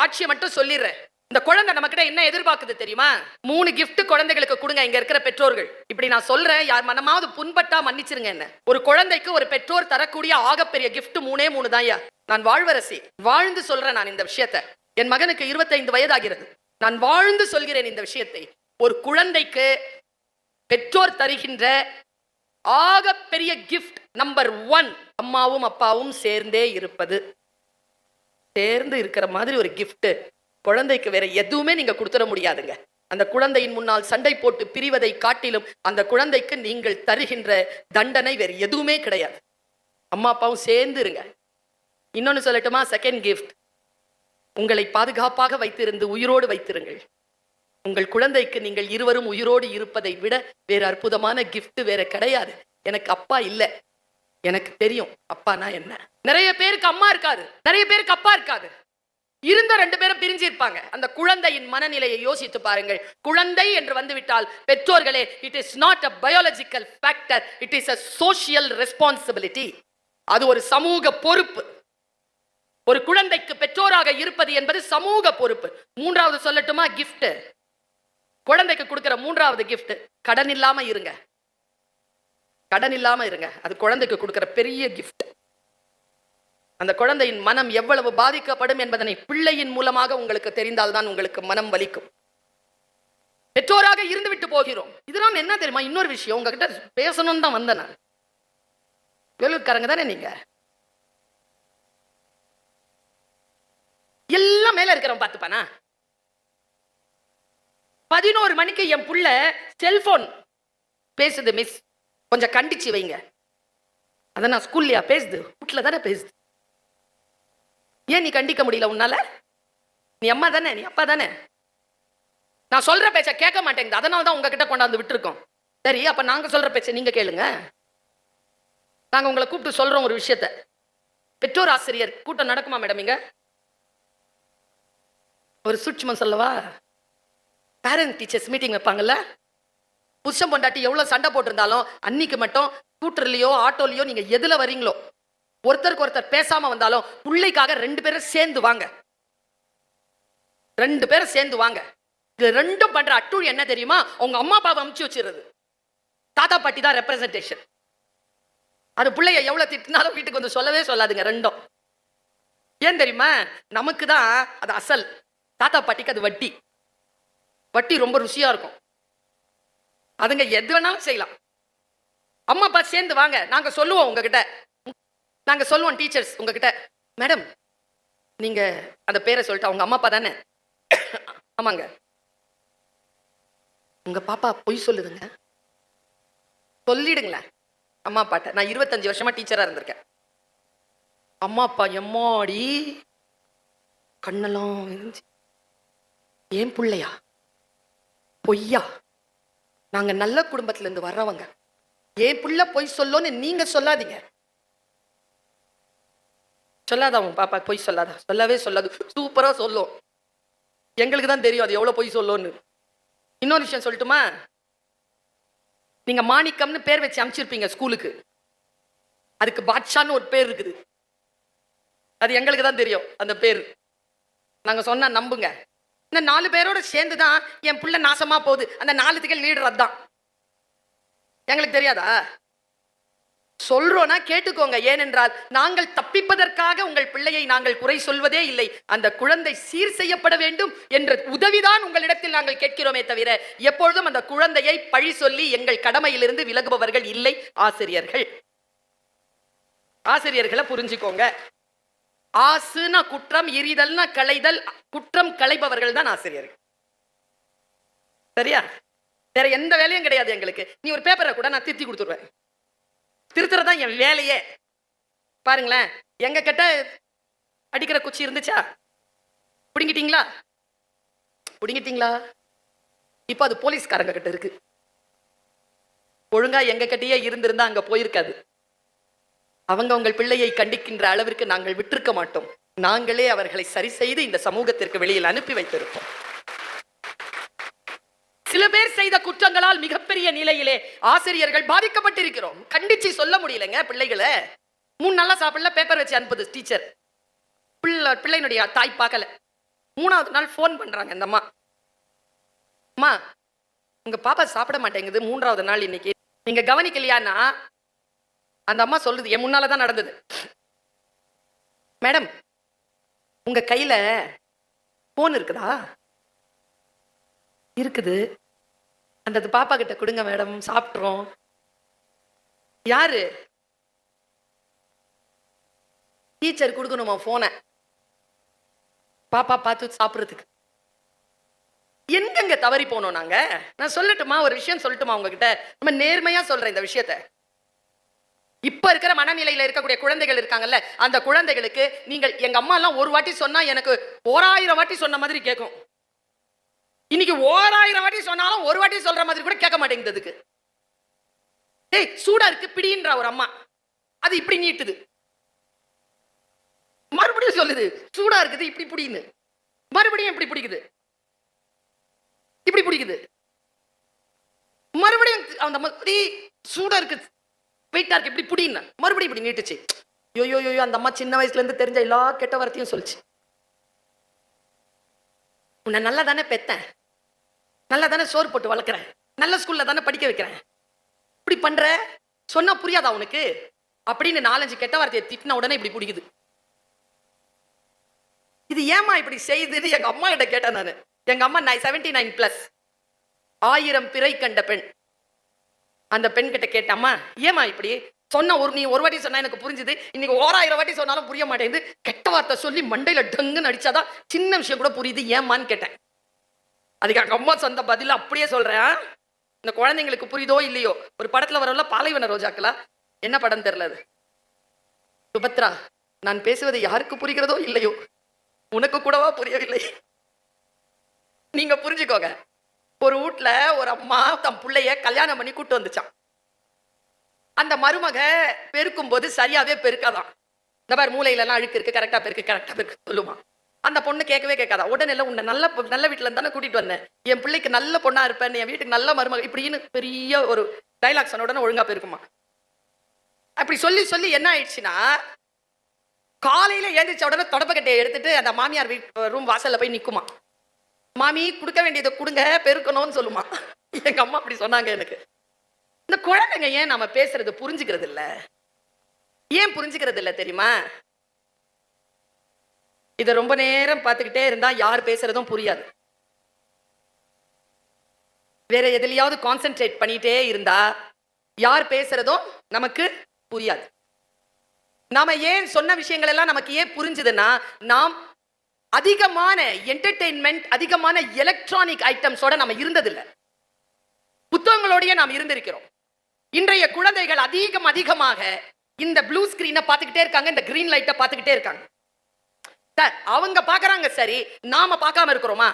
காட்சியை மட்டும் சொல்லிடுறேன். இந்த குழந்தை நம்ம கிட்ட என்ன எதிர்பார்க்குது தெரியுமா? 3 கிஃப்ட் குழந்தைகளுக்கு கொடுங்க இங்க இருக்கிற பெற்றோர்கள். இப்படி நான் சொல்றேன், யார் மனமாவது புண்பட்டா மன்னிச்சிருங்க என்ன. ஒரு குழந்தைக்கு ஒரு பெற்றோர் தரக்கூடிய ஆகப்பெரிய கிஃப்ட் 3 தான். நான் வாழ்வரசி, வாழ்ந்து சொல்றேன் நான் இந்த விஷயத்தை. என் மகனுக்கு 25 வயதாகிறது. நான் வாழ்ந்து சொல்கிறேன் இந்த விஷயத்தை. ஒரு குழந்தைக்கு பெற்றோர் தருகின்ற ஆகப்பெரிய கிஃப்ட் நம்பர் 1, அம்மாவும் அப்பாவும் சேர்ந்தே இருப்பது. சேர்ந்து இருக்கிற மாதிரி ஒரு கிஃப்ட் குழந்தைக்கு வேற எதுவுமே நீங்க கொடுத்துட முடியாதுங்க. அந்த குழந்தையின் முன்னால் சண்டை போட்டு பிரிவதை காட்டிலும் அந்த குழந்தைக்கு நீங்கள் தருகின்ற தண்டனை வேற எதுவுமே கிடையாது. அம்மா அப்பாவும் சேர்ந்து இருங்க. இன்னொன்னு சொல்லட்டுமா? செகண்ட் கிஃப்ட், உங்களை பாதுகாப்பாக வைத்திருந்து உயிரோடு வைத்திருங்கள். உங்கள் குழந்தைக்கு நீங்கள் இருவரும் உயிரோடு இருப்பதை விட வேற அற்புதமான கிஃப்ட் வேற கிடையாது. எனக்கு அப்பா இல்லை, எனக்கு தெரியும் அப்பானா என்ன. நிறைய பேருக்கு அம்மா இருக்காது, நிறைய பேருக்கு அப்பா இருக்காது. இருந்த 2 பேரும் பிரிஞ்சு இருப்பாங்க. அந்த குழந்தையின் மனநிலையை யோசித்து பாருங்கள். குழந்தை என்று வந்துவிட்டால் பெற்றோர்களே, it is not a biological factor, it is a social responsibility. அது ஒரு சமூக பொறுப்பு. ஒரு குழந்தைக்கு பெற்றோராக இருப்பது என்பது சமூக பொறுப்பு. 3வது சொல்லட்டுமா? கிஃப்ட். குழந்தைக்கு கொடுக்கிற 3வது கிஃப்ட், கடன் இல்லாம இருங்க. கடன் இல்லாம இருங்க. அது குழந்தைக்கு கொடுக்கிற பெரிய கிஃப்ட். அந்த குழந்தையின் மனம் எவ்வளவு பாதிக்கப்படும் என்பதனை பிள்ளையின் மூலமாக உங்களுக்கு தெரிந்தால்தான் உங்களுக்கு மனம் வலிக்கும். பெற்றோராக இருந்து விட்டு போகிறோம். இதெல்லாம் என்ன தெரியுமா? இன்னொரு விஷயம் உங்ககிட்ட பேசணும்னு தான் வந்தேன் நான். வேலூர்காரங்க தானே நீங்க? எல்லாம் மேல இருக்கிறவன் பார்த்துப்பானா? 11 மணிக்கு என் புள்ள செல்போன் பேசுது, மிஸ் கொஞ்சம் கண்டிச்சு வைங்க. அத நான் ஸ்கூல்லையா பேசுது? வீட்டுல தானே பேசுது. ஏன் நீ கண்டிக்க முடியல உன்னால? நீ அம்மா தானே, நீ அப்பா தானே. நான் சொல்ற பேச்ச கேட்க மாட்டேங்குது, அதனால தான் உங்ககிட்ட கொண்டாந்து விட்டுருக்கோம். சரி, அப்ப நாங்க சொல்ற பேச்ச நீங்க கேளுங்க. நாங்க உங்களை கூப்பிட்டு சொல்றோம் ஒரு விஷயத்த. பெற்றோர் ஆசிரியர் கூட்டம் நடக்குமா மேடம் இங்க? ஒரு சூட்சுமம் சொல்லவா? பேரண்ட் டீச்சர்ஸ் மீட்டிங் வைப்பாங்கல்ல. புருஷன் பொண்டாட்டி எவ்வளவு சண்டை போட்டிருந்தாலும் அன்னைக்கு மட்டும் ஸ்கூட்டர்லயோ ஆட்டோலயோ நீங்க எதுல வரீங்களோ, ஒருத்தருக்கு ஒருத்தர் பேசாம வந்தாலும் பிள்ளைக்காக 2 பேரும் சேர்ந்து வாங்க. 2 பேரும் சேர்ந்து வாங்க. இது 2ம் பண்ற அட்டூழி என்ன தெரியுமா? உங்க அம்மா அப்பாவை அமுச்சு வச்சிருது. தாத்தா பாட்டி தான் ரெப்ரசன்டேஷன். அது பிள்ளைய எவ்வளவு திட்டினாலும் வீட்டுக்கு வந்து சொல்லவே சொல்லாதுங்க 2ம். ஏன் தெரியுமா? நமக்கு தான் அது அசல், தாத்தா பாட்டிக்கு அது வட்டி. வட்டி ரொம்ப ருசியா இருக்கும். அதுங்க எது வேணாலும் செய்யலாம். அம்மா அப்பா சேர்ந்து வாங்க. நாங்க சொல்லுவோம் உங்ககிட்ட, நாங்க சொல்லுவோம் டீச்சர்ஸ் உங்ககிட்ட, மேடம் நீங்க அந்த பேரை சொல்லிட்டு அவங்க அம்மா அப்பா தானே? ஆமாங்க. உங்க பாப்பா பொய் சொல்லுதுங்க, சொல்லிடுங்களேன் அம்மா அப்பாட்ட. நான் 25 வருஷமா டீச்சரா இருந்திருக்கேன். அம்மா அப்பா எம்மாடி கண்ணெல்லாம் இருந்துச்சு. ஏன் பிள்ளையா பொய்யா? நாங்க நல்ல குடும்பத்துல இருந்து வர்றவங்க. ஏன் புள்ள பொய் சொல்லோன்னு நீங்க சொல்லாதீங்க. சொல்லாதா உன் பாப்பா பொய் சொல்லாதா? சொல்லவே சொல்லாது, சூப்பரா சொல்லும். எங்களுக்கு தான் தெரியும் அது எவ்வளவு பொய் சொல்லோன்னு. இன்னொரு விஷயம் சொல்லட்டுமா? நீங்க மாணிக்கம்னு பேர் வச்சு அனுப்பிச்சிருப்பீங்க ஸ்கூலுக்கு. அதுக்கு பாட்ஷான்னு ஒரு பேர் இருக்குது. அது எங்களுக்கு தான் தெரியும் அந்த பேர். நாங்க சொன்னா நம்புங்க. இந்த 4 பேரோட சேர்ந்துதான் என் புள்ள நாசமா போகுது. அந்த 4 லீடர் அதான். எங்களுக்கு தெரியாதா? சொல்றோம்னா கேட்டுக்கோங்க. ஏனென்றால் நாங்கள் தப்பிப்பதற்காக உங்கள் பிள்ளையை நாங்கள் குறை சொல்வதே இல்லை. அந்த குழந்தை சீர் செய்யப்பட வேண்டும் என்ற உதவிதான் உங்களிடத்தில் நாங்கள் கேட்கிறோமே தவிர எப்பொழுதும் அந்த குழந்தையை பழி சொல்லி எங்கள் கடமையிலிருந்து விலகுபவர்கள் இல்லை ஆசிரியர்கள். ஆசிரியர்களை புரிஞ்சுக்கோங்க. ஆசுனா குற்றம், எரிதல்னா களைதல். குற்றம் களைபவர்கள் தான் ஆசிரியர்கள். சரியா? வேற எந்த வேலையும் கிடையாது எங்களுக்கு. நீ ஒரு பேப்பரை கூட நான் திருத்தி கொடுத்துருவேன். திருத்துறதான் என் வேலையே. பாருங்களேன், எங்க கிட்ட அடிக்கிற குச்சி இருந்துச்சா? புடிங்கிட்டீங்களா? புடிங்கிட்டீங்களா? இப்ப அது போலீஸ்காரங்க கிட்ட இருக்கு. ஒழுங்கா எங்க கிட்டயே இருந்திருந்தா அங்க போயிருக்காது. அவங்க உங்கள் பிள்ளையை கண்டிக்கின்ற அளவிற்கு நாங்கள் விட்டிருக்க மாட்டோம். நாங்களே அவர்களை சரி செய்து இந்த சமூகத்திற்கு வெளியில் அனுப்பி வைத்திருப்போம். சில பேர் செய்த குற்றங்களால் மிகப்பெரிய நிலையிலே ஆசிரியர்கள் பாதிக்கப்பட்டிருக்கிறோம். கண்டிச்சு சொல்ல முடியலங்க. பிள்ளைகளை 3 நாளா சாப்பிடல, பேப்பர் வச்சு அனுப்புது டீச்சர். பிள்ளையினுடைய தாய் பார்க்கல. 3வது நாள் ஃபோன் பண்றாங்க இந்த அம்மா. அம்மா, உங்க பாப்பா சாப்பிட மாட்டேங்குது 3வது நாள் இன்னைக்கு. நீங்க கவனிக்கலையான்னா, அந்த அம்மா சொல்லுது, என் முன்னால தான் நடந்தது. மேடம், உங்க கையில போன் இருக்குதா? இருக்குது. அந்த பாப்பா கிட்ட கொடுங்க மேடம், சாப்பிட்றோம். யாரு? டீச்சர் கொடுக்கணுமா போனை பாப்பா பார்த்து சாப்பிடுறதுக்கு? எங்கெங்க தவறி போனோம் நாங்க? நான் சொல்லட்டுமா, ஒரு விஷயம் சொல்லட்டுமா உங்ககிட்ட? நம்ம நேர்மையா சொல்றேன் இந்த விஷயத்த. இப்ப இருக்கிற மனநிலையில இருக்கக்கூடிய குழந்தைகள் இருக்காங்கல்ல, அந்த குழந்தைகளுக்கு நீங்கள் எங்க அம்மா எல்லாம் ஒரு வாட்டி சொன்னா எனக்கு 1000 வாட்டி சொன்ன மாதிரி கேட்கும். இன்னைக்கு 1000 வாட்டி சொன்னாலும் ஒரு வாட்டி சொல்ற மாதிரி கூட கேட்க மாட்டேங்குது. ஏய், சூடா இருக்கு பிடின்ற ஒரு அம்மா, அது இப்படி நீட்டுது. மறுபடியும் சொல்லுது, சூடா இருக்குது இப்படி பிடின்னு. மறுபடியும் இப்படி பிடிக்குது, இப்படி பிடிக்குது. மறுபடியும் அந்த மாதிரி சூடா இருக்கு, வெயிட்டா இருக்கு, இப்படி பிடின்னு மறுபடியும் இப்படி நீட்டுச்சு. யோ, அந்த அம்மா சின்ன வயசுல இருந்து தெரிஞ்ச எல்லா கெட்ட வார்த்தையும் சொல்லுச்சு. உன்னை நல்லா தானே பெத்தேன், நல்லா தானே சோறு போட்டு வளர்க்குறேன், நல்ல ஸ்கூல்ல தானே படிக்க வைக்கிறேன், இப்படி பண்ற, சொன்னா புரியாதா உனக்கு அப்படின்னு 4-5 கெட்ட வார்த்தையை திட்டின உடனே இப்படி பிடிக்குது. இது ஏமா இப்படி செய்யுதுன்னு எங்க அம்மா கிட்ட கேட்டேன் நானு. எங்க அம்மா 79+, 1000 பிறை கண்ட பெண். அந்த பெண் கிட்ட கேட்டேன், அம்மா ஏமா இப்படி சொன்ன, நீ ஒரு வாட்டி சொன்னா எனக்கு புரிஞ்சுது, இன்னைக்கு 1000 வாட்டி சொன்னாலும் புரிய மாட்டேங்குது, கெட்ட வார்த்தை சொல்லி மண்டையில டங்குன்னு அடிச்சாதான் சின்ன விஷயம் கூட புரியுது, ஏமான்னு கேட்டேன். அதுக்கு எங்க அம்மா சொந்த பதில் அப்படியே சொல்றேன். இந்த குழந்தைங்களுக்கு புரியுதோ இல்லையோ, ஒரு படத்துல வரல பாலைவன ரோஜாக்களா, என்ன படம் தெரியல அது. சுபத்ரா, நான் பேசுவது யாருக்கு புரிகிறதோ இல்லையோ, உனக்கு கூடவா புரியவில்லை? நீங்க புரிஞ்சுக்கோங்க. ஒரு வீட்டுல ஒரு அம்மா தன் பிள்ளைய கல்யாணம் பண்ணி கூட்டு வந்துச்சான். அந்த மருமக பெருக்கும் போது சரியாவே பெருக்காதான். இந்த மாதிரி மூலையில எல்லாம் அழுக்கு இருக்கு, கரெக்டா பெருக்கு சொல்லுமா. அந்த பொண்ணு கேட்கவே கேட்காதா. உடனே உன்னை நல்ல வீட்டுல இருந்தானே கூட்டிட்டு வந்தேன், என் பிள்ளைக்கு நல்ல பொண்ணா இருப்பேன், என் வீட்டுக்கு நல்ல மருமக, இப்படின்னு பெரிய ஒரு டைலாக் சொன்ன உடனே ஒழுங்கா பெருக்குமா. அப்படி சொல்லி சொல்லி என்ன ஆயிடுச்சுன்னா, காலையில ஏந்திரிச்ச உடனே தொடப்பக்கட்டையை எடுத்துட்டு அந்த மாமியார் ரூம் வாசல்ல போய் நிக்குமா. மாமி கொடுக்க வேண்டியதை கொடுங்க, பெருக்கணும்னு சொல்லுமா. எங்க அம்மா அப்படி சொன்னாங்க எனக்கு. இந்த குழந்தைங்க ஏன் நம்ம பேசுறது புரிஞ்சுக்கிறது இல்ல? ஏன் புரிஞ்சுக்கிறது இல்ல தெரியுமா? இதை ரொம்ப நேரம் பார்த்துக்கிட்டே இருந்தா யார் பேசுறதும் புரியாது. வேற எதுலயாவது கான்சென்ட்ரேட் பண்ணிட்டே இருந்தா யார் பேசுறதும் நமக்கு புரியாது. நாம ஏன் சொன்ன விஷயங்கள் எல்லாம் நமக்கு ஏன் புரிஞ்சுதுன்னா, நாம் அதிகமான என்டர்டெயின்மெண்ட், அதிகமான எலக்ட்ரானிக் ஐட்டம்ஸோட நம்ம இருந்ததில்லை, புத்தகங்களோடய நாம் இருந்திருக்கிறோம். இன்றைய குழந்தைகள் அதிகமாக இந்த ப்ளூ ஸ்கிரீனை பார்த்துக்கிட்டே இருக்காங்க, இந்த கிரீன் லைட்டை பார்த்துக்கிட்டே இருக்காங்க. அவங்க பார்க்கறாங்க, சரி, நாம பார்க்காம இருக்கிறோமா?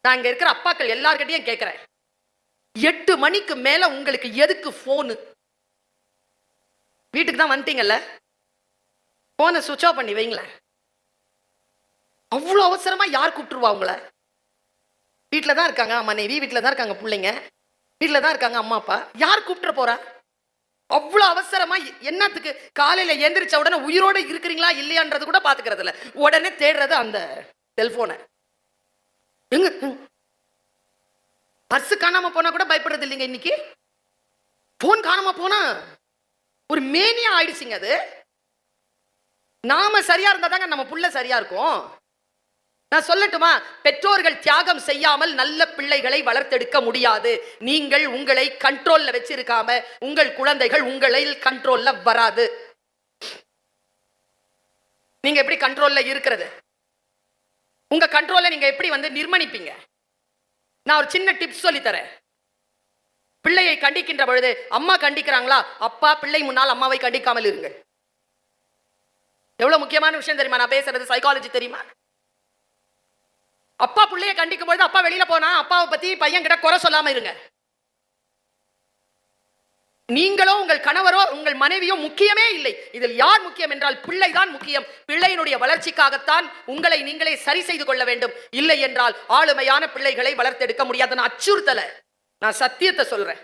நான் இங்க இருக்கிற அப்பாக்கள் எல்லார்கிட்டையும் கேட்கிறேன், 8 மணிக்கு மேல உங்களுக்கு எதுக்கு போனு? வீட்டுக்கு தான் வந்துட்டீங்கல்ல, போனை சுவிட்ச் ஆஃப் பண்ணி வைங்களேன். அவ்வளவு அவசரமா யார் கூப்பிட்டுருவா உங்களை? வீட்டில தான் இருக்காங்க மனைவி, வீட்டில தான் இருக்காங்க பிள்ளைங்க, வீட்டில தான் இருக்காங்க அம்மா அப்பா, யார் கூப்பிட்டு போறா? அவ்வளவு அவசரமா என்னத்துக்கு? காலையில எந்திரிச்ச உடனே உயிரோட இருக்கிறீங்களா இல்லையான்றது கூட பாத்துக்கிறது இல்ல, உடனே தேடுறது அந்த செல்போனை. எங்க பர்ஸ் காணாம போனா கூட பயப்படுறது இல்லைங்க. இன்னைக்கு போன் காணாம போனா ஒரு மேனியா ஆயிடுச்சுங்க. அது நாம சரியா இருந்தா தாங்க நம்ம புள்ள சரியா இருக்கும். நான் சொல்லட்டுமா, பெற்றோர்கள் தியாகம் செய்யாமல் நல்ல பிள்ளைகளை வளர்த்தெடுக்க முடியாது. நீங்கள் உங்களை கண்ட்ரோல்ல வச்சிருக்காம உங்கள் குழந்தைகள் உங்களை கண்ட்ரோல்ல வராது. நீங்க எப்படி கண்ட்ரோல்ல இருக்கிறது? உங்க கண்ட்ரோல்ல நீங்க எப்படி நிர்மணிப்பீங்க? நான் ஒரு சின்ன டிப்ஸ் சொல்லி தரேன். பிள்ளையை கண்டிக்கின்ற பொழுது, அம்மா கண்டிக்கிறாங்களா, அப்பா பிள்ளை முன்னால் அம்மாவை கண்டிக்காமல் இருங்க. எவ்வளவு முக்கியமான விஷயம் தெரியுமா? நான் பேசுறது சைக்காலஜி தெரியுமா? அப்பா பிள்ளைய கண்டிக்கும் பொழுது, அப்பா வெளியில போனா அப்பாவை பத்தி பையன் கிட்ட குறை சொல்லாம இருங்க. நீங்களோ உங்கள் கணவரோ உங்கள் மனைவியோ முக்கியமே இல்லை. இதில் யார் முக்கியம் என்றால் பிள்ளைதான் முக்கியம். பிள்ளையினுடைய வளர்ச்சிக்காகத்தான் உங்களை நீங்களே சரி செய்து கொள்ள வேண்டும். இல்லை என்றால் ஆளுமையான பிள்ளைகளை வளர்த்தெடுக்க முடியாது. நான் அச்சுறுத்தல, நான் சத்தியத்தை சொல்றேன்.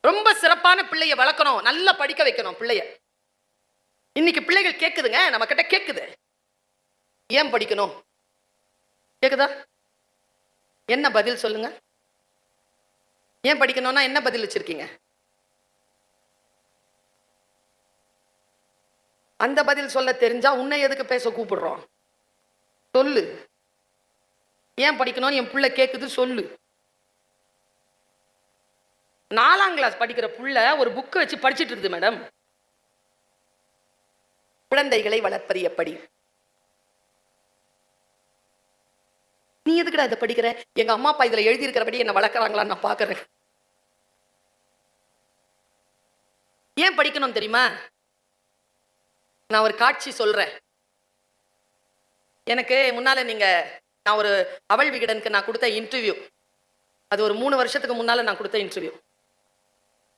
ரொம்ப சிறப்பான பிள்ளைய வளர்க்கணும், நல்லா படிக்க வைக்கணும் பிள்ளைய. இன்னைக்கு பிள்ளைகள் கேக்குதுங்க, நம்ம கிட்ட கேக்குது. ஏன் படிக்கணும்? கேக்குதா? என்ன பதில் சொல்லுங்க? ஏன் படிக்கணும்னா என்ன பதில் வச்சிருக்கீங்க? அந்த பதில் சொல்ல தெரிஞ்சா உன்னை எதுக்கு பேச கூப்பிடுறோம்? சொல்லு. ஏன் படிக்கணும்னு என் புள்ள கேக்குது, சொல்லு. 4ஆம் கிளாஸ் படிக்கிற புள்ள ஒரு புக் வச்சு படிச்சிட்டு இருக்குது மேடம். குழந்தைகளை வளர்ப்பது எப்படி? நீ எதுக்குடா இதை படிக்கிற? எங்க அம்மா அப்பா இதுல எழுதி இருக்கிறபடி என்ன வளர்க்கறாங்களான்னு நான் பாக்குறேன். ஏன் படிக்கணும் தெரியுமா? நான் ஒரு காட்சி சொல்றேன். எனக்கு முன்னால நான் ஒரு அவள் விகடனுக்கு நான் கொடுத்த இன்டர்வியூ, அது ஒரு 3 வருஷத்துக்கு முன்னால நான் கொடுத்த இன்டர்வியூ.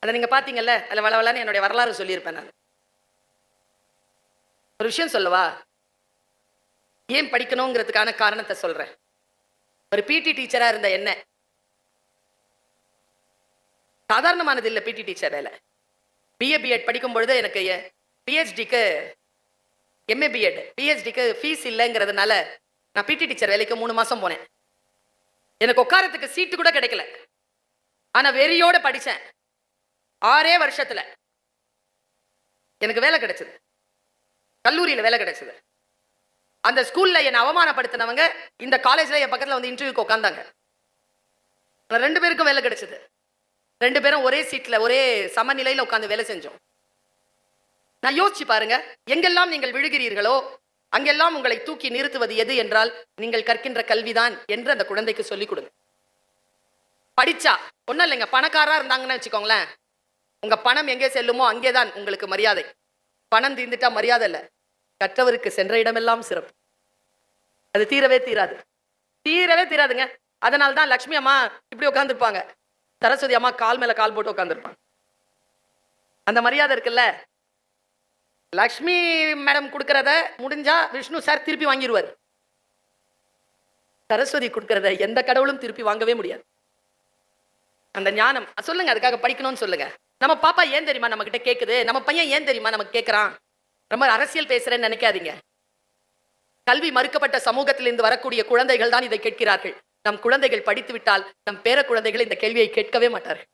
அதை நீங்க பாத்தீங்கல்ல, அதுல வளவலன்னு என்னுடைய வரலாறு சொல்லியிருப்பேன். நான் ஒரு விஷயம் சொல்லவா? ஏன் படிக்கணுங்கிறதுக்கான காரணத்தை சொல்றேன். ஒரு பிடி டீச்சரா இருந்த என்ன, சாதாரணமானது இல்லை பிடி டீச்சர் வேலை. பிஏ பிஎட் படிக்கும் பொழுது எனக்கு பிஹெச்டிக்கு எம்ஏ பிஎட் பிஹெச்டிக்கு ஃபீஸ் இல்லைங்கிறதுனால நான் பிடி டீச்சர் வேலைக்கு 3 மாசம் போனேன். எனக்கு உட்காரத்துக்கு சீட்டு கூட கிடைக்கல. ஆனா வெறியோட படிச்சேன். 6 வருஷத்துல எனக்கு வேலை கிடைச்சது. கல்லூரியில வேலை கிடைச்சது. அந்த ஸ்கூல்ல என்னை அவமானப்படுத்தினவங்க இந்த காலேஜ்ல என் பக்கத்துல வந்து இன்டர்வியூக்கு உட்கார்ந்தாங்க. 2 பேருக்கும் வேலை கிடைச்சது. 2 பேரும் ஒரே சீட்ல ஒரே சமநிலையில உட்கார்ந்து வேலை செஞ்சோம். நான் யோசிச்சு பாருங்க, எங்கெல்லாம் நீங்கள் விழுகிறீர்களோ அங்கெல்லாம் உங்களை தூக்கி நிறுத்துவது எது என்றால் நீங்கள் கற்கின்ற கல்விதான் என்று அந்த குழந்தைக்கு சொல்லிக் கொடுங்க. படிச்சா ஒன்றும் இல்லைங்க, பணக்காரா இருந்தாங்கன்னு வச்சுக்கோங்களேன், உங்க பணம் எங்கே செல்லுமோ அங்கேதான் உங்களுக்கு மரியாதை. பணம் தீர்ந்துட்டா மரியாதை இல்லை. கற்றவருக்கு சென்ற இடமெல்லாம் சிறப்பு. அது தீரவே தீராது, தீரவே தீராதுங்க. அதனால தான் லட்சுமி அம்மா இப்படி உட்காந்துருப்பாங்க, சரஸ்வதி அம்மா கால் மேல கால் போட்டு உட்காந்துருப்பாங்க. அந்த மரியாதை இருக்குல்ல. லக்ஷ்மி மேடம் கொடுக்கறத முடிஞ்சா விஷ்ணு சார் திருப்பி வாங்கிடுவார். சரஸ்வதி கொடுக்கறத எந்த கடவுளும் திருப்பி வாங்கவே முடியாது. அந்த ஞானம் சொல்லுங்க, அதுக்காக படிக்கணும்னு சொல்லுங்க. நம்ம பாப்பா ஏன் தெரியுமா நம்ம கிட்ட கேக்குது, நம்ம பையன் ஏன் தெரியுமா நமக்கு கேட்கறான். ரொம்ப அரசியல் பேசுறேன்னு நினைக்காதீங்க. கல்வி மறுக்கப்பட்ட சமூகத்திலிருந்து வரக்கூடிய குழந்தைகள் தான் இதை கேட்கிறார்கள். நம் குழந்தைகள் படித்து விட்டால் நம் பேர குழந்தைகள் இந்த கேள்வியை கேட்கவே மாட்டார்கள்.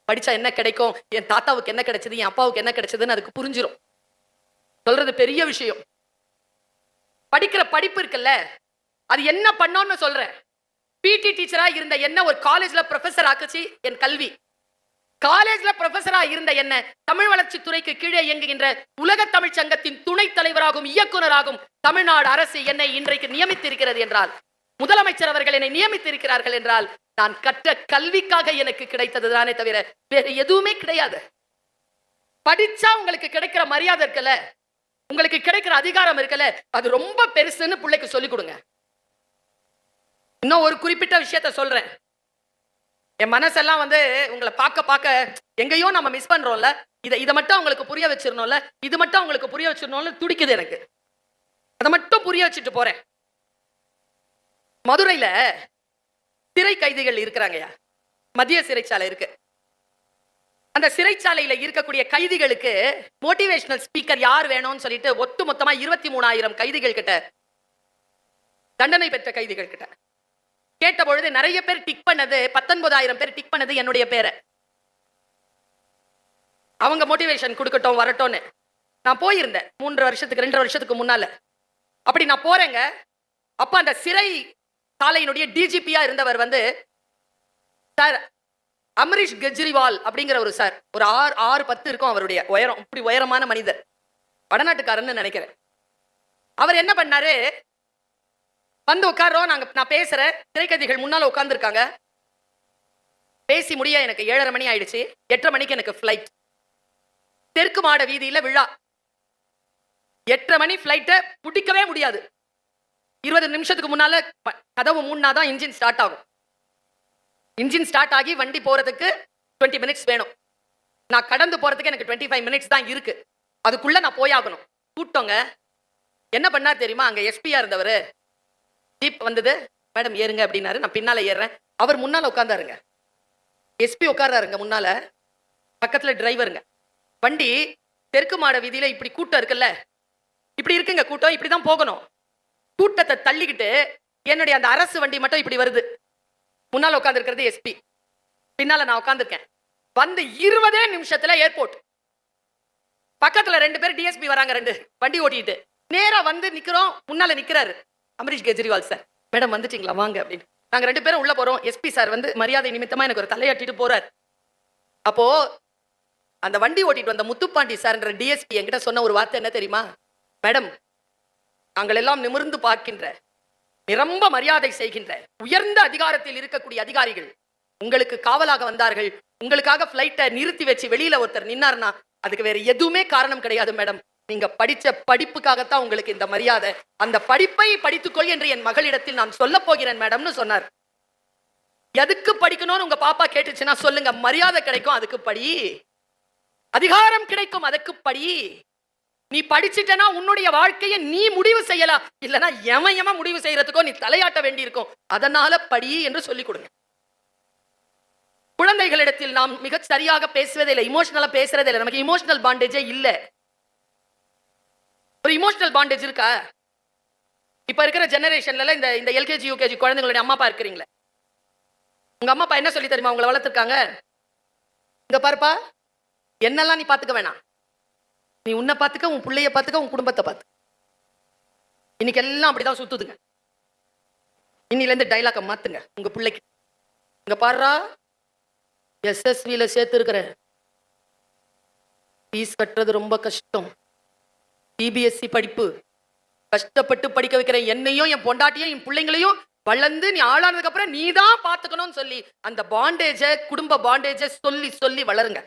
படிச்சா என்ன கிடைக்கும், என் தாத்தாவுக்கு என்ன கிடைச்சது, என் அப்பாவுக்கு என்ன கிடைச்சதுன்னு அதுக்கு புரிஞ்சிடும். சொல்றது பெரிய விஷயம். படிக்கிற படிப்பு இருக்குல்ல, அது என்ன பண்ணோம்னு சொல்றேன். பிடி டீச்சரா இருந்த என்ன ஒரு காலேஜ்ல ப்ரொஃபசர் ஆக்குச்சு என் கல்வி. காலேஜ்ல ப்ரொஃபசரா இருந்த என்ன தமிழ் வளர்ச்சி துறைக்கு கீழே இயங்குகின்ற உலக தமிழ் சங்கத்தின் துணைத் தலைவராகும் இயக்குநராகும் தமிழ்நாடு அரசு என்னை இன்றைக்கு நியமித்திருக்கிறது என்றால், முதலமைச்சர் அவர்கள் என்னை நியமித்திருக்கிறார்கள் என்றால், நான் கற்ற கல்விக்காக எனக்கு கிடைத்தது தானே தவிர வேற எதுவுமே கிடையாது. படிச்சா உங்களுக்கு கிடைக்கிற மரியாதை இருக்கல, உங்களுக்கு கிடைக்கிற அதிகாரம் இருக்கல, அது ரொம்ப பெருசுன்னு பிள்ளைக்கு சொல்லிக் கொடுங்க. இன்னும் ஒரு குறிப்பிட்ட விஷயத்த சொல்றேன். என் மனசெல்லாம் உங்களை பார்க்க பார்க்க எங்கேயோ நம்ம மிஸ் பண்றோம்ல, இதை மட்டும் உங்களுக்கு புரிய வச்சிடணும்ல, இது மட்டும் உங்களுக்கு புரிய வச்சிடணும்னு துடிக்குது எனக்கு. அதை மட்டும் புரிய வச்சுட்டு போறேன். மதுரையில சிறை கைதிகள் இருக்கிறாங்கயா, மத்திய சிறைச்சாலை இருக்கு. அந்த சிறைச்சாலையில இருக்கக்கூடிய கைதிகளுக்கு மோட்டிவேஷனல் ஸ்பீக்கர் யார் வேணும்னு சொல்லிட்டு ஒட்டு மொத்தமா 23,000 கைதிகள் கிட்ட, தண்டனை பெற்ற கைதிகள் கிட்ட கேட்ட பொழுது நிறைய பேர் டிக் பண்ணது, 19,000 பேர் டிக் பண்ணது என்னுடைய பேரை. அவங்க மோட்டிவேஷன் கொடுக்கட்டும் வரட்டும்னு நான் போயிருந்தேன் 2 வருஷத்துக்கு முன்னால. அப்படி நான் போறேங்க. அப்ப அந்த சிறை சாலையினுடைய டிஜிபியா இருந்தவர் சார் அமரீஷ் கெஜ்ரிவால் அப்படிங்கிற ஒரு சார், ஒரு 6'10" இருக்கும் அவருடைய உயரம். இப்படி உயரமான மனிதர், வடநாட்டுக்காரன்னு நினைக்கிறேன். அவர் என்ன பண்ணாரு, வந்து உட்காரோம், நான் பேசுறேன், சிறை கைதிகள் முன்னால உட்கார்ந்து இருக்காங்க. பேசி முடிய எனக்கு 7:30 மணி ஆயிடுச்சு. 8:30 மணிக்கு எனக்கு பிளைட். தெற்கு மாட வீதியில விழா. 8:30 மணி பிளைட்டை பிடிக்கவே முடியாது. 20 நிமிஷத்துக்கு முன்னால கதவு மூடினாதான் இன்ஜின் ஸ்டார்ட் ஆகும். இன்ஜின் ஸ்டார்ட் ஆகி வண்டி போறதுக்கு 20 மினிட்ஸ் வேணும். நான் கடந்து போறதுக்கு எனக்கு 25 மினிட்ஸ் தான் இருக்கு. அதுக்குள்ள நான் போயாகணும். கூட்டோங்க. என்ன பண்ணா தெரியுமா, அங்க எஸ்பியா இருந்தவர் ஜீப் வந்தது, மேடம் ஏறுங்க அப்படின்னாரு. நான் பின்னால ஏறுறேன். அவர் முன்னால உட்கார்ந்தாருங்க. எஸ்பி உட்கார்றாருங்க முன்னால, பக்கத்துல டிரைவருங்க. வண்டி தெற்கு மாட வீதியில இப்படி கூட்டம் இருக்குல்ல, இப்படி இருக்குங்க கூட்டம், இப்படிதான் போகணும். கூட்டத்தை தள்ளிக்கிட்டு என்னுடைய அந்த அரசு வண்டி மட்டும் இப்படி வருது. முன்னால உட்கார்ந்து இருக்கிறது எஸ்பி, பின்னால நான் உட்கார்ந்துருக்கேன். வந்து 20 நிமிஷத்துல ஏர்போர்ட். பக்கத்துல 2 பேர் டிஎஸ்பி வராங்க, 2 வண்டி ஓட்டிட்டு. நேரா வந்து நிக்கிறோம். முன்னால நிக்கிறாரு அமரீஷ் கெஜ்ரிவால் சார். மேடம் வந்துட்டீங்களா வாங்க அப்படின்னு. நாங்க 2 பேரும் உள்ள போறோம். எஸ்பி சார் வந்து மரியாதை நிமித்தமா எனக்கு ஒரு தலையாட்டிட்டு போறாரு. அப்போ அந்த வண்டி ஓட்டிட்டு வந்த முத்துப்பாண்டி சார்ன்ற டிஎஸ்பி என்கிட்ட சொன்ன ஒரு வார்த்தை என்ன தெரியுமா? மேடம், நாங்கள் எல்லாம் நிமிர்ந்து பார்க்கின்ற, நிரம்ப மரியாதை செய்கின்ற உயர்ந்த அதிகாரத்தில் இருக்கக்கூடிய அதிகாரிகள் உங்களுக்கு காவலாக வந்தார்கள். உங்களுக்காக பிளைட்டை நிறுத்தி வச்சு வெளியில ஒருத்தர் நின்னார்னா அதுக்கு வேற எதுவுமே காரணம் கிடையாது மேடம். நீங்க படிச்ச படிப்புக்காகத்தான் உங்களுக்கு இந்த மரியாதை. அந்த படிப்பை படித்துக்கொள் என்று என் மகளிடத்தில் நான் சொல்ல போகிறேன் மேடம்னு சொன்னார். எதுக்கு படிக்கணும்னு உங்க பாப்பா கேட்டுச்சுன்னா சொல்லுங்க, மரியாதை கிடைக்கும் அதுக்கு படி, அதிகாரம் கிடைக்கும் அதுக்கு படி. நீ படிச்சிட்டனா உன்னுடைய வாழ்க்கையை நீ முடிவு செய்யலாம், இல்லனா எம முடிவு செய்யறதுக்கோ நீ தலையாட்ட வேண்டி இருக்கும். அதனால படி என்று சொல்லிக் கொடுங்க. குழந்தைகளிடத்தில் நாம் மிக சரியாக பேசுவதே இல்லை, இமோஷனலா பேசுறதே இல்லை. நமக்கு இமோஷனல் பாண்டேஜே இல்ல. ஒரு இமோஷனல் பாண்டேஜ் இருக்கா? இப்ப இருக்கிற ஜெனரேஷன்ல இந்த எல்கேஜி யூகேஜி குழந்தைங்களுடைய அம்மா அப்பா இருக்கிறீங்களே, உங்க அம்மா அப்பா என்ன சொல்லி தெரியுமா உங்களை வளர்த்திருக்காங்க? இங்க பாருப்பா, என்னெல்லாம் நீ பாத்துக்க வேணாம், நீ உன்னை பாத்துக்க, உன் பிள்ளைய பாத்துக்க, உன் குடும்பத்தை பாத்து. இன்னைக்கு எல்லாம் அப்படிதான் சுத்துதுங்க. இன்னில இருந்து டைலாக மாத்துங்க உங்க பிள்ளைக்கு. இங்க பாருடா, எஸ்எஸ்வில சேர்த்து இருக்கிறேன், ஃபீஸ் கட்டுறது ரொம்ப கஷ்டம், சிபிஎஸ்சி படிப்பு கஷ்டப்பட்டு படிக்க வைக்கிறேன், என்னையும் என் பொண்டாட்டியும் என் பிள்ளைங்களையும் வளர்ந்து நீ ஆளானதுக்கு அப்புறம் நீ தான் பாத்துக்கணும்னு சொல்லி அந்த பாண்டேஜ, குடும்ப பாண்டேஜ சொல்லி சொல்லி வளருங்க.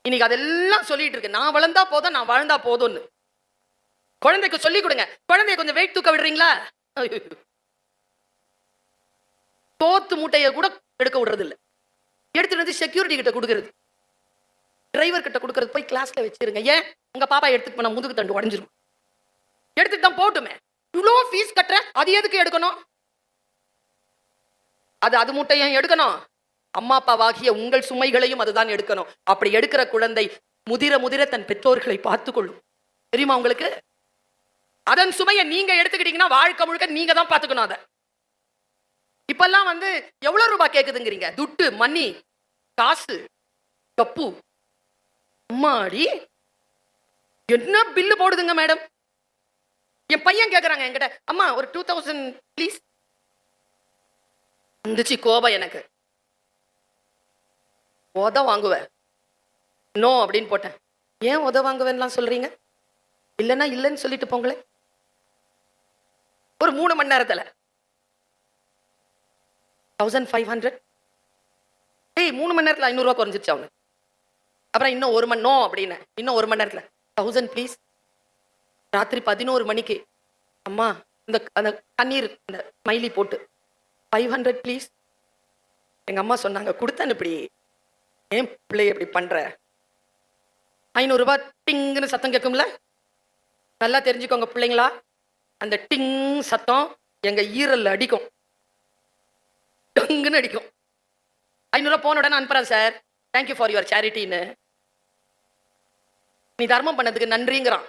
இன்னைக்கு அதெல்லாம் சொல்லிட்டு இருக்கு, நான் வளர்ந்தா போதும், நான் வாழ்ந்தா போதும்னு. குழந்தைக்கு சொல்லி கொடுங்க. குழந்தைய கொஞ்சம் வெயிட் தூக்க விடுறீங்களா? தோத்து மூட்டையை கூட எடுக்க விடுறது இல்லை, எடுத்துட்டு வந்து செக்யூரிட்டி கிட்ட கொடுக்கறது, டிரைவர் கிட்ட கொடுக்கறது, போய் கிளாஸ்ல வச்சிருங்க. ஏன் உங்க பாப்பா எடுத்துட்டு போனா முதுகு தண்டு உடஞ்சிரும், எடுத்துட்டு தான் போட்டுமே. இவ்வளோ ஃபீஸ் கட்டுற, அது எதுக்கு எடுக்கணும்? அது மூட்டையும் எடுக்கணும், அம்மா அப்பாவாகிய உங்கள் சுமைகளையும் அதுதான் எடுக்கணும். அப்படி எடுக்கிற குழந்தை முதிர முதிர தன் பெற்றோர்களை பார்த்துக் கொள்ளும். தெரியுமா உங்களுக்கு? அதன் சுமையை நீங்க எடுத்துக்கிட்டீங்கன்னா வாழ்க்கை முழுக்க நீங்க தான் பார்த்துக்கணும். அதை இப்பெல்லாம் வந்து எவ்வளவு ரூபாய் கேக்குதுங்கிறீங்க, துட்டு, மணி, காசு, கப்பு, அம்மாடி என்ன பில்லு போடுதுங்க மேடம். என் பையன் கேக்குறாங்க என்கிட்ட, அம்மா ஒரு 2000 ப்ளீஸ். இருந்துச்சு கோபம் எனக்கு. உத வாங்குவேன், நோ அப்படின்னு போட்டேன். ஏன் உத வாங்குவேன்லாம் சொல்றீங்க? இல்லைன்னா இல்லைன்னு சொல்லிட்டு போங்களேன். ஒரு 3 மணி நேரத்துல 1500. 3 மணி நேரத்துல 500 ரூபாய் குறைஞ்சிருச்சு அவனுக்கு. அப்புறம் இன்னும் 1 மணி, நோ அப்படின்னு இன்னும் 1 மணி நேரத்துல 1000 ப்ளீஸ். ராத்திரி 11 மணிக்கு அம்மா இந்த அந்த கண்ணீர் இந்த மைலி போட்டு 500 ப்ளீஸ். எங்க அம்மா சொன்னாங்க, கொடுத்தேன் இப்படி, ஏன் பிள்ளை எப்படி பண்ற? 500 ரூபாய் டிங்குன்னு சத்தம் கேட்கும்ல, நல்லா தெரிஞ்சுக்கோங்க பிள்ளைங்களா, அந்த டிங் சத்தம் எங்க ஈரல்ல அடிக்கும், டங்குன்னு அடிக்கும். 500 ரூபாய் போன உடனே அனுப்புறேன் சார், தேங்க்யூ ஃபார் யுவர் சேரிட்டின்னு, நீ தர்மம் பண்ணதுக்கு நன்றிங்கிறான்.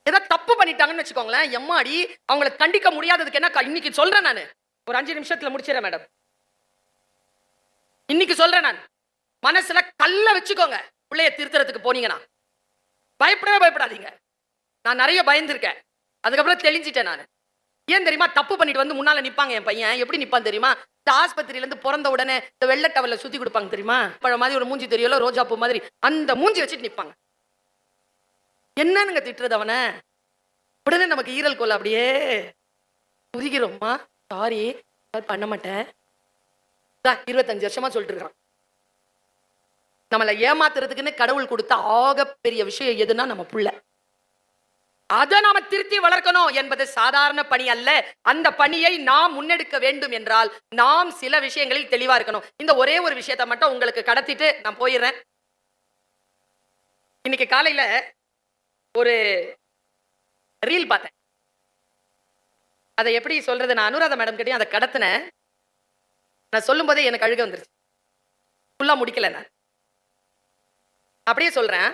ஏதாவது தப்பு பண்ணிட்டாங்கன்னு வச்சுக்கோங்களேன், எம்மாடி அவங்களை கண்டிக்க முடியாததுக்கு என்ன இன்னைக்கு சொல்றேன் நான், ஒரு 5 நிமிஷத்துல முடிச்சிடறேன் மேடம். இன்னைக்கு சொல்றேன் நான், மனசுல கல்ல வச்சுக்கோங்க. பிள்ளைய திருத்துறதுக்கு போனீங்கன்னா பயப்படவே பயப்படாதீங்க. நான் நிறைய பயந்துருக்கேன், அதுக்கப்புறம் தெளிஞ்சிட்டேன் நான். ஏன் தெரியுமா? தப்பு பண்ணிட்டு வந்து முன்னால நிப்பாங்க. என் பையன் எப்படி நிப்பான் தெரியுமா? இந்த ஆஸ்பத்திரியில இருந்து பிறந்த உடனே இந்த வெள்ளை டவல்ல சுத்தி கொடுப்பாங்க தெரியுமா, பழ மாதிரி ஒரு மூஞ்சி தெரியல, ரோஜா பூ மாதிரி, அந்த மூஞ்சி வச்சுட்டு நிப்பாங்க. என்னன்னு திட்டுறது அவனை? உடனே நமக்கு ஈரல் கோல அப்படியே உருகிறோம்மா, சாரி பண்ண மாட்டேன், 25 வருஷமா சொல்லிட்டு இருக்கான். நம்மளை ஏமாத்துறதுக்குன்னு கடவுள் கொடுத்த ஆக பெரிய விஷயம் எதுனா நம்ம புள்ள. அதை நாம திருத்தி வளர்க்கணும் என்பது சாதாரண பணி அல்ல. அந்த பணியை நாம் முன்னெடுக்க வேண்டும் என்றால் நாம் சில விஷயங்களில் தெளிவா இருக்கணும். இந்த ஒரே ஒரு விஷயத்தை மட்டும் உங்களுக்கு கடத்திட்டு நான் போயிடுறேன். இன்னைக்கு காலையில ஒரு ரீல் பார்த்தேன். அதை எப்படி சொல்றது, நான் அனுராதா மேடம் கிட்டயும் அதை கடத்தினேன். நான் சொல்லும் போதே எனக்கு அழுக வந்துருச்சு. ஃபுல்லா முடிக்கல, நான் அப்படியே சொல்றேன்.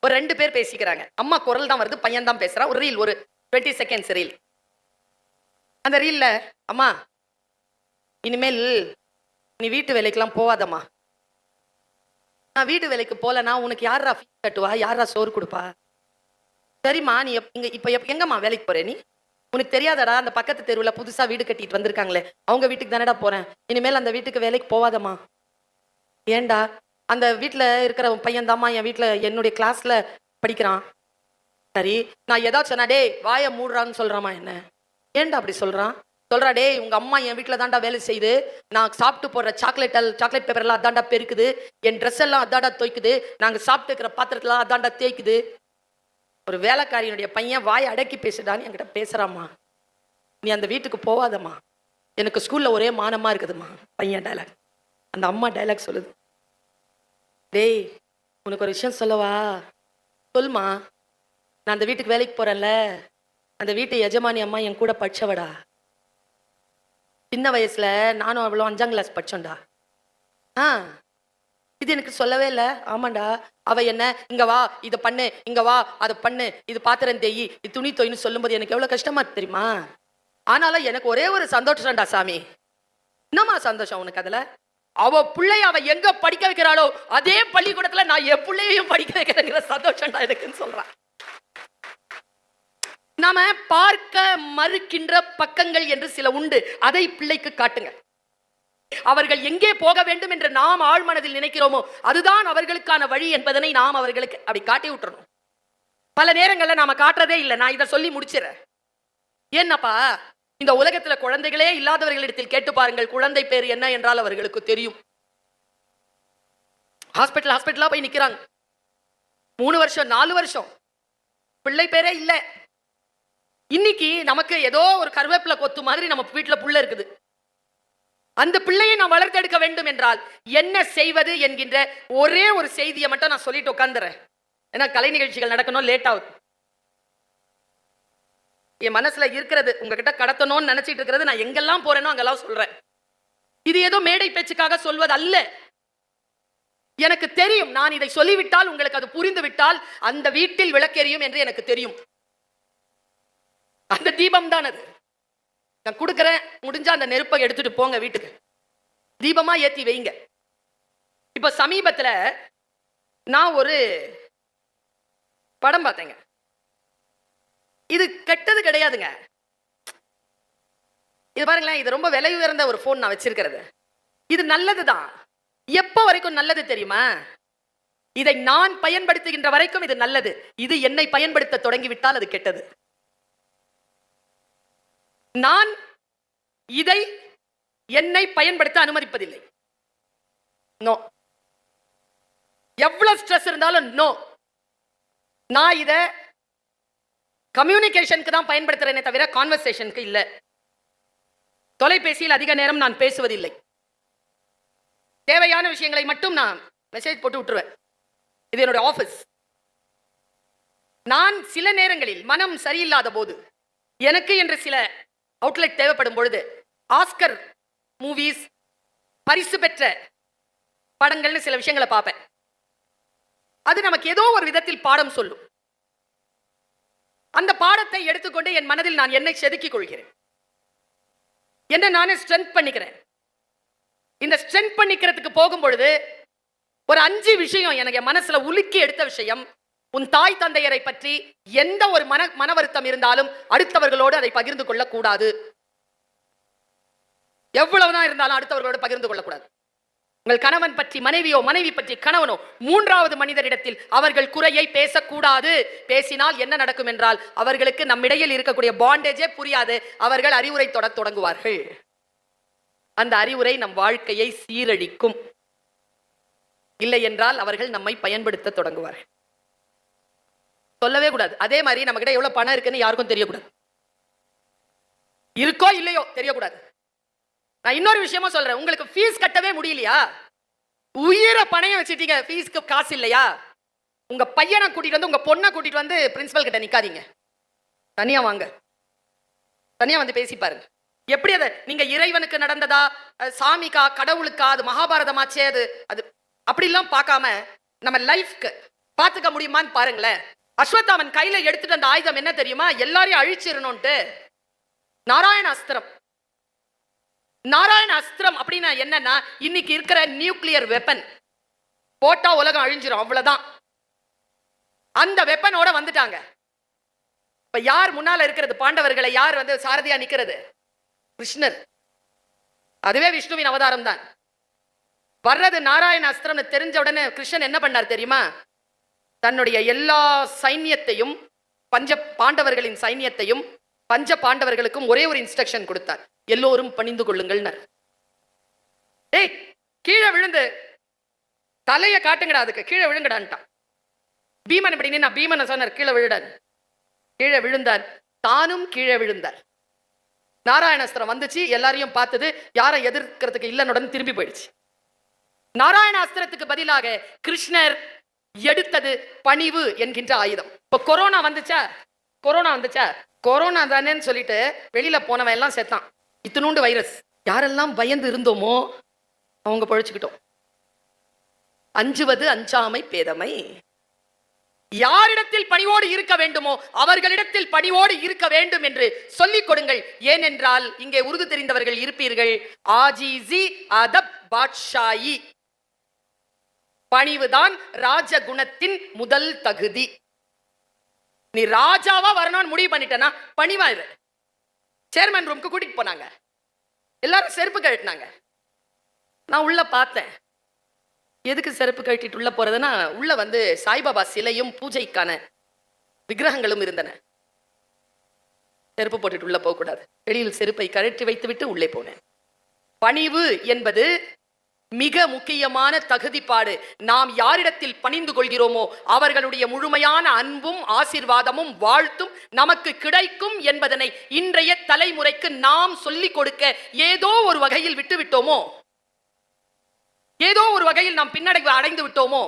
ஒரு 2 பேர் பேசிக்கிறாங்க. அம்மா குரல் தான் வருது, பையன் தான் பேசுறான். ஒரு ரீல், ஒரு 20 செகண்ட்ஸ் ரீல். அந்த ரீல்ல, அம்மா இனிமேல் நீ வீட்டு வேலைக்கெல்லாம் போவாதம்மா. நான் வீட்டு வேலைக்கு போலனா உனக்கு யாரா ஃபீஸ் கட்டுவா, யாரா சோறு கொடுப்பா? சரிம்மா, நீ இப்ப எங்கம்மா வேலைக்கு போற நீ? உனக்கு தெரியாதடா, அந்த பக்கத்து தெருவில் புதுசா வீடு கட்டிட்டு வந்திருக்காங்களே, அவங்க வீட்டுக்கு தானடா போறேன். இனிமேல் அந்த வீட்டுக்கு வேலைக்கு போவாதம்மா. ஏண்டா? அந்த வீட்டில் இருக்கிற பையன் தாம்மா என் வீட்டில் என்னுடைய கிளாஸ்ல படிக்கிறான். சரி, நான் ஏதாச்சும் சொன்னா, டேய் வாயை மூடுறான்னு சொல்றாமா என்ன? ஏண்டா அப்படி சொல்றான்? சொல்றா, டேய் உங்க அம்மா என் வீட்டில் தாண்டா வேலை செய்யுது, நான் சாப்பிட்டு போடுற சாக்லேட் பேப்பர் எல்லாம் அதாண்டா பெருக்குது, என் ட்ரெஸ் எல்லாம் அதாண்டா துவைக்குது, நாங்க சாப்பிட்டு இருக்கிற பாத்திரத்தெல்லாம் அதாண்டா தேய்க்குது. ஒரு வேலைக்காரியினுடைய பையன் வாயை அடக்கி பேசுடான்னு என்கிட்ட பேசுறாமா. நீ அந்த வீட்டுக்கு போவாதம்மா, எனக்கு ஸ்கூல்ல ஒரே மானமா இருக்குதுமா. பையன் டைலாக். அந்த அம்மா டைலாக் சொல்லுது, டேய் உனக்கு ஒரு விஷயம் சொல்லவா? சொல்மா. நான் அந்த வீட்டுக்கு வேலைக்கு போறேன்ல, அந்த வீட்டு எஜமானி அம்மா என் கூட படிச்சவடா. சின்ன வயசுல நானும் அவ்வளோ 5ஆம் கிளாஸ் படிச்சோண்டா. இது எனக்கு சொல்லவே இல்லை. ஆமாண்டா, அவ என்ன இங்க வா இதை பண்ணு, இங்க வா அதை பண்ணு, இது பாத்திரம் தேயி, இது துணி தொயின்னு சொல்லும்போது எனக்கு எவ்வளவு கஷ்டமா தெரியுமா? ஆனாலும் எனக்கு ஒரே ஒரு சந்தோஷம்டா சாமி. என்னம்மா சந்தோஷம் உனக்கு அதுல? அவ பிள்ளைய அவ எங்க படிக்க வைக்கிறாளோ அதே பள்ளிக்கூடத்துல நான் என் பிள்ளையையும் படிக்க வைக்கிறேங்கிற சந்தோஷம்டா எனக்குன்னு சொல்றான். நாம பார்க்க மறுக்கின்ற பக்கங்கள் என்று சில உண்டு, அதை பிள்ளைக்கு காட்டுங்க. அவர்கள் எங்கே போக வேண்டும் என்று நாம் ஆழ்மனதில் நினைக்கிறோமோ அதுதான் அவர்களுக்கான வழி என்பதனை நாம் அவர்களுக்கு அப்படி காட்டி விட்டுறணும். பல நேரங்கள்ல நாம காட்டுறதே இல்லை. நான் இதை சொல்லி முடிச்சிடறேன். என்னப்பா, இந்த உலகத்துல குழந்தைகளே இல்லாதவர்களிடத்தில் கேட்டு பாருங்கள், குழந்தை பேர் என்ன என்றால் அவர்களுக்கு தெரியும். ஹாஸ்பிட்டலா போய் நிக்கிறாங்க, 3 வருஷம் 4 வருஷம் பிள்ளை பேரே இல்லை. இன்னைக்கு நமக்கு ஏதோ ஒரு கருவேப்பிலை கொத்து மாதிரி நம்ம வீட்டுல புள்ள இருக்குது. அந்த பிள்ளையை நான் வளர்த்தெடுக்க வேண்டும் என்றால் என்ன செய்வது என்கின்ற ஒரே ஒரு செய்தியை மட்டும் நான் சொல்லிட்டு உட்கார்ந்துறேன். ஏன்னா கலை நிகழ்ச்சிகள் நடக்கணும், லேட் ஆகுது. என் மனசுல இருக்கிறது உங்ககிட்ட கடத்தணும்னு நினைச்சிட்டு இருக்கிறது, நான் எங்கெல்லாம் போறேனோ அங்கெல்லாம் சொல்றேன். இது ஏதோ மேடை பேச்சுக்காக சொல்வது அல்ல. எனக்கு தெரியும், நான் இதை சொல்லிவிட்டால் உங்களுக்கு அது புரிந்து விட்டால் அந்த வீட்டில் விளக்கெரியும் என்று எனக்கு தெரியும். அந்த தீபம் தான் அது. நான் கொடுக்கிறேன், முடிஞ்சா அந்த நெருப்பை எடுத்துட்டு போங்க வீட்டுக்கு, தீபமா ஏத்தி வைங்க. இப்ப சமீபத்துல நான் ஒரு படம் பார்த்தேங்க. இது கெட்டது கிடையாதுங்க. இது பாருங்களேன், இது ரொம்ப விலை உயர்ந்த ஒரு போன் நான் வச்சிருக்கிறது. இது நல்லதுதான். எப்ப வரைக்கும் நல்லது தெரியுமா? இதை நான் பயன்படுத்துகின்ற வரைக்கும் இது நல்லது. இது என்னை பயன்படுத்த தொடங்கிவிட்டால் அது கெட்டது. நான் இதை என்னை பயன்படுத்த அனுமதிப்பதில்லை. நோ. எவ்வளவு ஸ்ட்ரெஸ் இருந்தாலும் நோ. நான் இதை கம்யூனிகேஷனுக்கு தான் பயன்படுத்துறேனே தவிர கான்வர்சேஷனுக்கு இல்லை. தொலைபேசியில் அதிக நேரம் நான் பேசுவதில்லை. தேவையான விஷயங்களை மட்டும் நான் மெசேஜ் போட்டு விட்டுருவேன். இது என்னுடைய ஆபீஸ். நான் சில நேரங்களில் மனம் சரியில்லாத போது எனக்கு என்று சில அவுட்லெட் தேவைப்படும் பொழுது ஆஸ்கர் மூவிஸ், பரிசு பெற்ற படங்கள்னு சில விஷயங்களை பார்ப்பேன். அது நமக்கு ஏதோ ஒரு விதத்தில் பாடம் சொல்லும். அந்த பாடத்தை எடுத்துக்கொண்டு என் மனதில் நான் என்னை செதுக்கிக் கொள்கிறேன், என்ன நானே ஸ்ட்ரென்த் பண்ணிக்கிறேன். இந்த ஸ்ட்ரென்த் பண்ணிக்கிறதுக்கு போகும் பொழுது ஒரு 5 விஷயம் எனக்கு மனசுல உலுக்கி எடுத்த விஷயம். உன் தாய் தந்தையரை பற்றி எந்த ஒரு மன வருத்தம் இருந்தாலும் அடுத்தவர்களோடு அதை பகிர்ந்து கொள்ள கூடாது. எவ்வளவுதான் இருந்தாலும் அடுத்தவர்களோடு பகிர்ந்து கொள்ளக்கூடாது. உங்கள் கணவன் பற்றி மனைவியோ, மனைவி பற்றி கணவனோ 3வது மனிதரிடத்தில் அவர்கள் குறையை பேசக்கூடாது. பேசினால் என்ன நடக்கும் என்றால் அவர்களுக்கு நம்மிடையில் இருக்கக்கூடிய பாண்டேஜே புரியாது. அவர்கள் அறிவுரை தொடங்குவார்கள். அந்த அறிவுரை நம் வாழ்க்கையை சீரழிக்கும். இல்லை என்றால் அவர்கள் நம்மை பயன்படுத்த தொடங்குவார்கள். சொல்லவே கூடாது. அதே மாதிரி நம்ம கிட்ட எவ்வளவு பணம் இருக்குன்னு யாருக்கும் தெரியக்கூடாது. இருக்கோ இல்லையோ தெரியக்கூடாது. நான் இன்னொரு விஷயமா சொல்றேன். உங்களுக்கு ஃபீஸ் கட்டவே முடியலையா? உயிரை பணையம் வச்சுட்டீங்க, ஃபீஸ்க்கு காசு இல்லையா? உங்க பையனை கூட்டிட்டு வந்து, உங்க பொண்ணை கூட்டிட்டு வந்து பிரின்சிபல் கிட்ட நிக்காதீங்க. தனியா வாங்க, தனியா வந்து பேசி பாருங்க. எப்படி அதை நீங்க இறைவனுக்கு நடந்ததா, சாமிக்கா, கடவுளுக்கா, அது மகாபாரதமாச்சே, அது அப்படிலாம் பார்க்காம நம்ம லைஃப்க்கு பாத்துக்க முடியுமான்னு பாருங்களேன். அஸ்வத்தாமன் கையில எடுத்துட்டு அந்த ஆயுதம் என்ன தெரியுமா? எல்லாரையும் அழிச்சிடணும்ட்டு நாராயண அஸ்திரம். நாராயண அஸ்திரம் அப்படின்னா என்னன்னா, இன்னைக்கு இருக்கிற நியூக்ளியர் வெப்பன் போட்டா உலகம் அழிஞ்சிரும், அவ்வளவுதான். அந்த வெப்பனோட வந்துட்டாங்க. இப்ப யார் முன்னால இருக்கிறது? பாண்டவர்களை யார் வந்து சாரதியா நிக்கிறது? கிருஷ்ணர். அதுவே விஷ்ணுவின் அவதாரம் தான். வர்றது நாராயண அஸ்திரம்னு தெரிஞ்ச உடனே கிருஷ்ணன் என்ன பண்ணார் தெரியுமா? தன்னுடைய எல்லா சைன்யத்தையும், பஞ்ச பாண்டவர்களின் சைன்யத்தையும், பஞ்ச பாண்டவர்களுக்கும் ஒரே ஒரு இன்ஸ்ட்ரக்ஷன் கொடுத்தார். எல்லோரும் பணிந்து கொள்ளுங்கள். ஏய், கீழே விழுந்து தலைய காட்டுங்கடா, அதுக்கு கீழே விழுங்கடான்ட்டான். பீமன் இப்படி நின்னா பீமனை சொன்னார் கீழே விழுடான். கீழே விழுந்தார், தானும் கீழே விழுந்தார். நாராயணாஸ்திரம் வந்துச்சு, எல்லாரையும் பார்த்தது, யாரை எதிர்க்கிறதுக்கு இல்லனுடன் திரும்பி போயிடுச்சு. நாராயணாஸ்திரத்துக்கு பதிலாக கிருஷ்ணர் எடுத்தது பணிவு என்கின்ற ஆயுதம். இப்ப கொரோனா வந்துச்சா? கொரோனா தானேன்னு சொல்லிட்டு வெளியில போனவன் எல்லாம் செத்தான். இத்தினூண்டு வைரஸ். யாரெல்லாம் பயந்து இருந்தோமோ அவங்க பழிச்சுக்கிட்டோம். அஞ்சுவது அஞ்சாமை பேதமை. யாரிடத்தில் பணிவோடு இருக்க வேண்டுமோ அவர்களிடத்தில் பணிவோடு இருக்க வேண்டும் என்று சொல்லிக் கொடுங்கள். ஏனென்றால் இங்கே உருது தெரிந்தவர்கள் இருப்பீர்கள். ஆஜிசி அதப் பாட்ஷாயி, பணிவுதான் ராஜகுணத்தின் முதல் தகுதி. நீ ராஜாவா வரணும்னு முடிவு பண்ணிட்டனா பணிவா இரு. சேர்மன் ரூமுக்கு கூட்டிட்டு போனாங்க, எல்லாரும் செருப்பு கழட்டினாங்க. நான் உள்ள பார்த்தேன். எதுக்கு செருப்பு கழட்டிட்டு உள்ள போறதுன்னா, உள்ள வந்து சாய்பாபா சிலையும் பூஜைக்கான விக்கிரகங்களும் இருந்தன. செருப்பு போட்டுட்டு உள்ள போக கூடாது. வெளியில் செருப்பை கழற்றி வைத்து விட்டு உள்ளே போனேன். பணிவு என்பது மிக முக்கியமான தகுதிப்பாடு. நாம் யாரிடத்தில் பணிந்து கொள்கிறோமோ அவர்களுடைய முழுமையான அன்பும் ஆசீர்வாதமும் வாழ்த்தும் நமக்கு கிடைக்கும் என்பதனை இன்றைய தலைமுறைக்கு நாம் சொல்லிக் கொடுக்க ஏதோ ஒரு வகையில் விட்டு விட்டோமோ, ஏதோ ஒரு வகையில் நாம் பின்னடைவு அடைந்து விட்டோமோ.